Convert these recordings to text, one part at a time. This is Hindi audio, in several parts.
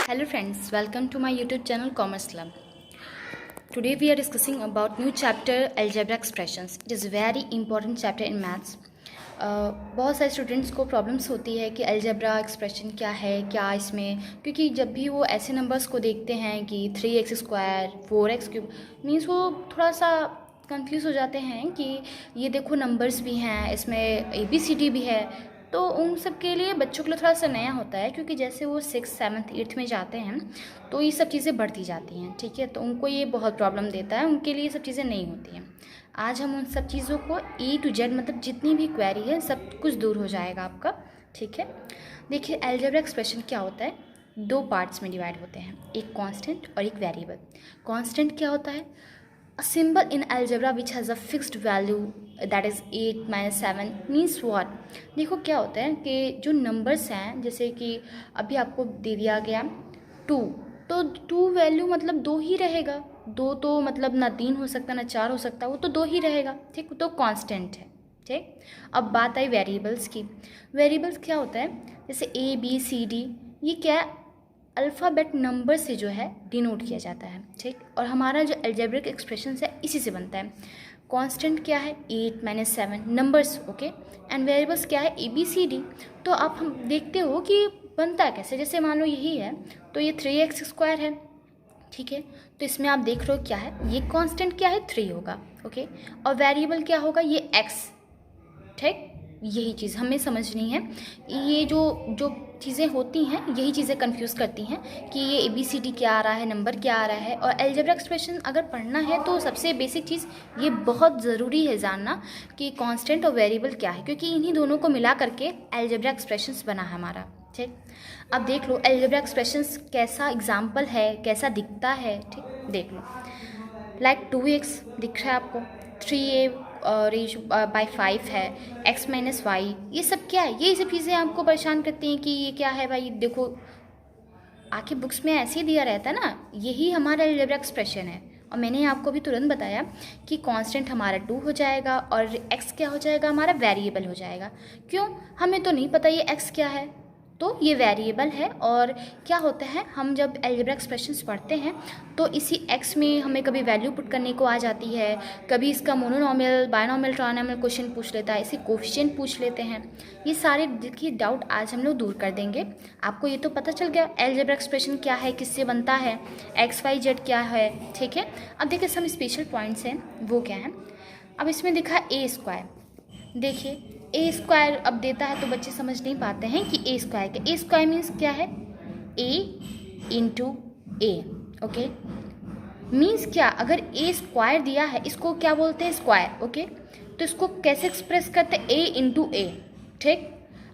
Hello friends, welcome to my YouTube channel Commerce Club. Today we are discussing about new chapter algebra expressions. It is very important chapter in maths. बहुत सारे स्टूडेंट्स को प्रॉब्लम्स होती है कि अलजेब्रा एक्सप्रेशन क्या है, क्या इसमें, क्योंकि जब भी वो ऐसे नंबर्स को देखते हैं कि 3x² 4x³ मीन्स वो थोड़ा सा कंफ्यूज हो जाते हैं कि ये देखो नंबर्स भी हैं, इसमें ABCD भी है। तो उन सब के लिए बच्चों के लिए थोड़ा सा नया होता है, क्योंकि जैसे वो 6th 7th 8th में जाते हैं तो ये सब चीज़ें बढ़ती जाती हैं, ठीक है। तो उनको ये बहुत प्रॉब्लम देता है, उनके लिए ये सब चीज़ें नहीं होती हैं। आज हम उन सब चीज़ों को A to Z मतलब जितनी भी क्वेरी है सब कुछ दूर हो जाएगा आपका, ठीक है। देखिए अलजेब्रा एक्सप्रेशन क्या होता है, दो पार्ट्स में डिवाइड होते हैं, एक कांस्टेंट और एक वेरिएबल। कांस्टेंट क्या होता है? A symbol in algebra which has a fixed value that is 8 minus 7 means what? देखो क्या होता है कि जो नंबर्स हैं, जैसे कि अभी आपको दे दिया गया 2, तो 2 वैल्यू मतलब 2 ही रहेगा। 2 तो मतलब ना 3 हो सकता ना 4 हो सकता, वो तो 2 ही रहेगा, ठीक। तो कांस्टेंट है, ठीक। अब बात आई वेरिएबल्स की। वेरिएबल्स क्या होता है? जैसे ABCD, ये क्या है? अल्फ़ाबेट नंबर से जो है डिनोट किया जाता है, ठीक। और हमारा जो अलजेब्रिक एक्सप्रेशन है इसी से बनता है। कांस्टेंट क्या है? 8 minus 7 numbers, okay. And variables क्या है? ABCD। तो आप हम देखते हो कि बनता है कैसे। जैसे मान लो यही है तो ये 3x² है, ठीक है। तो इसमें आप देख रहे हो क्या है, ये कांस्टेंट क्या है? 3 होगा, ओके। और वेरिएबल क्या होगा? ये x, ठीक। यही चीज़ हमें समझनी है। ये जो चीज़ें होती हैं यही चीज़ें कंफ्यूज करती हैं कि ये ABCD क्या आ रहा है, नंबर क्या आ रहा है। और अलजेब्रा एक्सप्रेशन अगर पढ़ना है तो सबसे बेसिक चीज़ ये बहुत ज़रूरी है जानना कि कांस्टेंट और वेरिएबल क्या है, क्योंकि इन्हीं दोनों को मिला करके अलजेब्रा एक्सप्रेशंस बना है हमारा, ठीक। अब देख लो अलजेब्रा एक्सप्रेशंस कैसा एग्जाम्पल है, कैसा दिखता है, ठीक। देख लो लाइक 2x दिख रहा है आपको, 3a रेज बाई 5 है, x minus y, ये सब क्या है? ये सब चीज़ें आपको परेशान करती हैं कि ये क्या है भाई। देखो आखिर बुक्स में ऐसे ही दिया रहता है ना, यही हमारा अलजेब्रा एक्सप्रेशन है। और मैंने आपको भी तुरंत बताया कि कांस्टेंट हमारा 2 हो जाएगा और x क्या हो जाएगा? हमारा वेरिएबल हो जाएगा। क्यों? हमें तो नहीं पता ये x क्या है, तो ये वेरिएबल है। और क्या होता है, हम जब अलजेब्रा एक्सप्रेशंस पढ़ते हैं तो इसी x में हमें कभी वैल्यू पुट करने को आ जाती है, कभी इसका मोनोनॉमियल, बायनॉमियल, ट्रायनॉमियल क्वेश्चन पूछ लेता है, इसे कोफिशिएंट पूछ लेते हैं। ये सारे देखिए डाउट आज हम लोग दूर कर देंगे। आपको ये तो पता चल गया अलजेब्रा एक्सप्रेशन क्या है, किससे बनता है, XYZ क्या है, ठीक है। अब देखिए सम स्पेशल पॉइंट्स हैं, वो क्या है। अब इसमें दिखा A², देखिए A² अब देता है तो बच्चे समझ नहीं पाते हैं कि A² क्या। A² मीन्स क्या है? A into A, okay. Means क्या? अगर A² दिया है, इसको क्या बोलते हैं? Square, okay. तो इसको कैसे एक्सप्रेस करते हैं? A इंटू A, ठीक।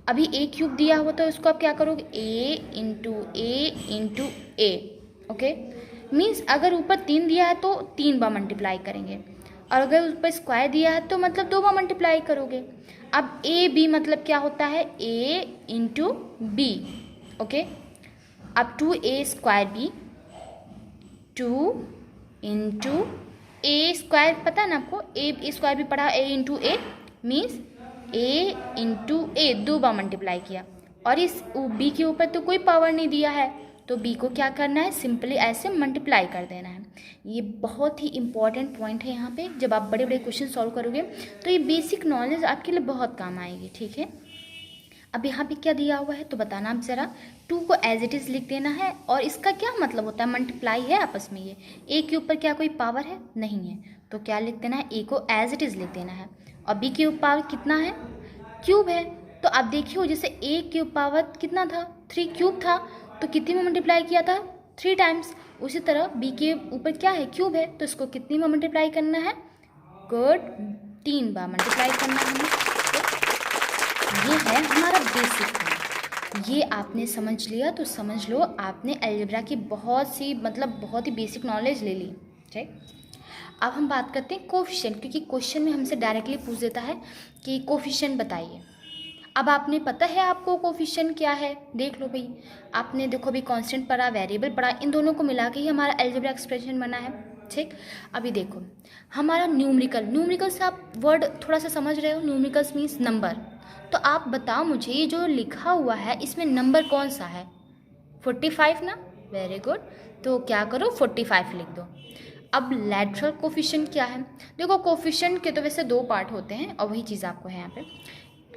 अभी A³ दिया हुआ तो इसको आप क्या करोगे? A into A, okay. Means अगर ऊपर 3 दिया है तो 3 बार मल्टीप्लाई करेंगे, और अगर ऊपर स्क्वायर दिया है तो मतलब 2 बार मल्टीप्लाई करोगे। अब AB मतलब क्या होता है? A into B, okay. अब 2A² B, 2 इंटू A², पता है ना आपको, A² भी पढ़ा, A into A means A into A, 2 bar multiply किया। और इस B के ऊपर तो कोई पावर नहीं दिया है, तो B को क्या करना है? सिंपली ऐसे मल्टीप्लाई कर देना है। ये बहुत ही इंपॉर्टेंट पॉइंट है यहाँ पे। जब आप बड़े बड़े क्वेश्चन सॉल्व करोगे तो ये बेसिक नॉलेज आपके लिए बहुत काम आएगी, ठीक है। अब यहाँ पे क्या दिया हुआ है तो बताना आप ज़रा। 2 को एज इट इज़ लिख देना है, और इसका क्या मतलब होता है? मल्टीप्लाई है आपस में। ये A के ऊपर क्या कोई पावर है? नहीं है, तो क्या लिख देना है? A को एज इट इज़ लिख देना है। और B के ऊपर पावर कितना है? क्यूब है। तो आप देखिए जैसे A के पावर कितना था? 3 क्यूब था, तो कितने में मल्टीप्लाई किया था? 3 टाइम्स। उसी तरह B के ऊपर क्या है? क्यूब है, तो इसको कितनी बार मल्टीप्लाई करना है? गुड, 3 बार मल्टीप्लाई करना है हमें। तो ये है हमारा बेसिक। ये आपने समझ लिया तो समझ लो आपने अलजेब्रा की बहुत ही बेसिक नॉलेज ले ली, ठीक। अब हम बात करते हैं कोफिशिएंट, क्योंकि क्वेश्चन में हमसे डायरेक्टली पूछ देता है कि कोफिशिएंट बताइए। अब आपने पता है आपको कोफिशिएंट क्या है? देख लो भाई, आपने देखो अभी कांस्टेंट पढ़ा, वेरिएबल पढ़ा, इन दोनों को मिला के ही हमारा अलजेब्रा एक्सप्रेशन बना है, ठीक। अभी देखो हमारा न्यूमेरिकल से आप वर्ड थोड़ा सा समझ रहे हो। Numericals means number. तो आप बताओ मुझे ये जो लिखा हुआ है इसमें नंबर कौन सा है? 45 ना? Very good. तो क्या करो 45 लिख दो। अब लेटरल कोफिशिएंट क्या है? देखो कोफिशिएंट के तो वैसे दो पार्ट होते हैं और वही चीज़ आपको है यहाँ पे।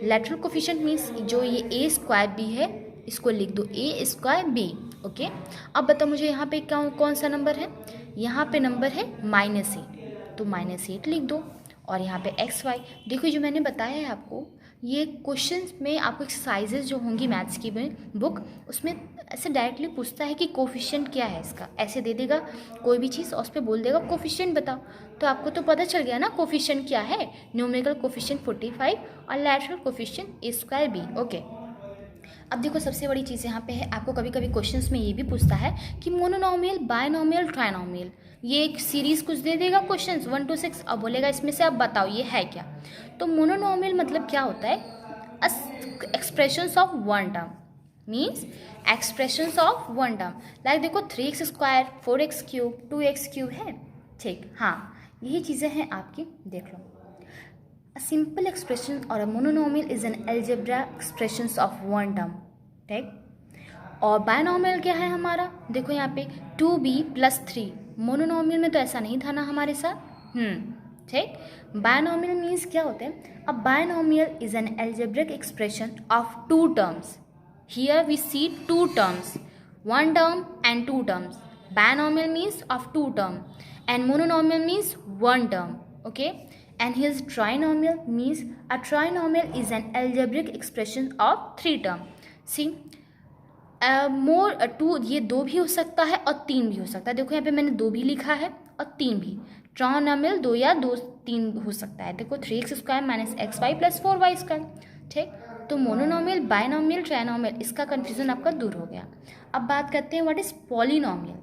लेटरल कोफिशिएंट मीन्स जो ये ए स्क्वायर बी है इसको लिख दो ए स्क्वायर बी। ओके, अब बताओ मुझे यहाँ पे कौन सा नंबर है? यहाँ पे नंबर है -8, तो -8 लिख दो। और यहाँ पे एक्स वाई, देखो जो मैंने बताया है आपको, ये क्वेश्चंस में आपको एक्सरसाइजेज जो होंगी मैथ्स की बुक, उसमें ऐसे डायरेक्टली पूछता है कि कोफिशिएंट क्या है इसका, ऐसे दे देगा कोई भी चीज़ और उस पर बोल देगा कोफिशिएंट बताओ। तो आपको तो पता चल गया ना कोफिशिएंट क्या है। न्यूमेरिकल कोफिशिएंट 45 और लैटरल कोफिशिएंट ए स्क्वायर बी। ओके, अब देखो सबसे बड़ी चीज़ यहाँ पे है, आपको कभी कभी क्वेश्चंस में ये भी पूछता है कि मोनोनॉमियल, बायनॉमियल, ट्राइनॉमियल, ये एक सीरीज़ कुछ दे देगा क्वेश्चंस 1 to 6, अब बोलेगा इसमें से अब बताओ ये है क्या। तो मोनोनॉमियल मतलब क्या होता है? Expressions of one term, means expressions of one term. Like देखो 3x square, 4x cube, 2x cube है, ठीक, हाँ यही चीज़ें हैं आपकी, देख लो। A simple expression or a monomial is an algebra expressions of one term, ठीक। और बायनॉमियल क्या है हमारा? देखो यहाँ पे 2b + 3, मोनोनॉमियल में तो ऐसा नहीं था ना हमारे साथ, ठीक। बायनॉमियल मीन्स क्या होते हैं? अब binomial is an algebraic expression of two terms. Here we see two terms, one term and two terms. Binomial means of two term and mononomial means one term, okay. And here's trinomial means a trinomial is an algebraic expression of three term. See, two, ये दो भी हो सकता है और तीन भी हो सकता है। देखो यहाँ पे मैंने दो भी लिखा है और तीन भी। ट्राइनॉमियल दो या दो तीन हो सकता है। देखो 3x square - xy + 4y square, ठीक। तो मोनोनॉमियल, बायनॉमियल, ट्राइनॉमियल, इसका कन्फ्यूजन आपका दूर हो गया। अब बात करते हैं व्हाट इज पॉलिनॉमियल।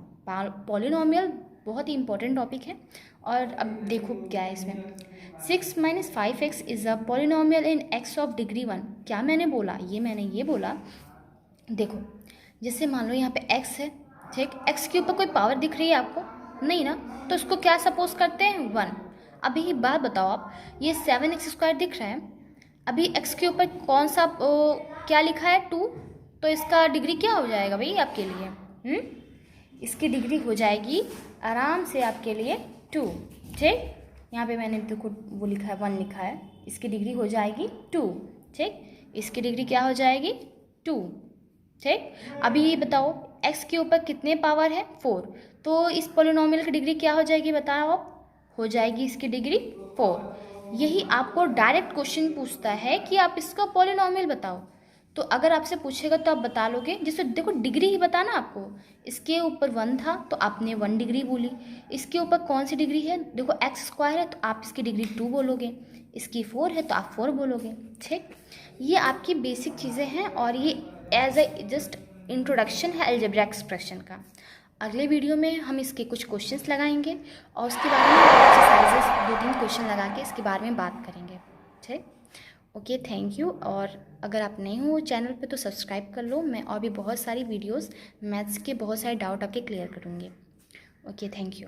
पॉलिनॉमियल बहुत ही इंपॉर्टेंट टॉपिक है। और अब देखो क्या है इसमें, 6 - 5x is a polynomial in x of degree 1। क्या मैंने बोला? मैंने ये बोला, देखो जैसे मान लो यहाँ पे x है, ठीक, x के ऊपर कोई पावर दिख रही है आपको? नहीं ना, तो इसको क्या सपोज करते हैं? 1। अभी ये बात बताओ आप, ये 7x स्क्वायर दिख रहा है, अभी x के ऊपर कौन सा क्या लिखा है? 2, तो इसका डिग्री क्या हो जाएगा भाई आपके लिए? इसकी डिग्री हो जाएगी आराम से आपके लिए 2, ठीक। यहाँ पे मैंने देखो वो लिखा है 1 लिखा है, इसकी डिग्री हो जाएगी 2, ठीक। इसकी डिग्री क्या हो जाएगी? 2, ठीक। अभी ये बताओ x के ऊपर कितने पावर है? 4, तो इस पॉलिनॉमियल की डिग्री क्या हो जाएगी बताओ आप? हो जाएगी इसकी डिग्री 4। यही आपको डायरेक्ट क्वेश्चन पूछता है कि आप इसका पॉलिनॉमियल बताओ। तो अगर आपसे पूछेगा तो आप बता लोगे, जैसे देखो डिग्री ही बताना आपको। इसके ऊपर 1 था तो आपने 1 डिग्री बोली। इसके ऊपर कौन सी डिग्री है? देखो x स्क्वायर है तो आप इसकी डिग्री 2 बोलोगे, इसकी 4 है तो आप 4 बोलोगे, ठीक। ये आपकी बेसिक चीज़ें हैं और ये एज ए जस्ट इंट्रोडक्शन है अलजेब्रा एक्सप्रेशन का। अगले वीडियो में हम इसके कुछ क्वेश्चंस लगाएंगे और उसके बारे में एक्सरसाइजेस 2-3 क्वेश्चन लगा के इसके बारे में बात करेंगे, ठीक। Okay, thank you. और अगर आप नए हो चैनल पे तो सब्सक्राइब कर लो, मैं और भी बहुत सारी वीडियोस मैथ्स के बहुत सारे डाउट आपके क्लियर करूँगी। Okay, thank you.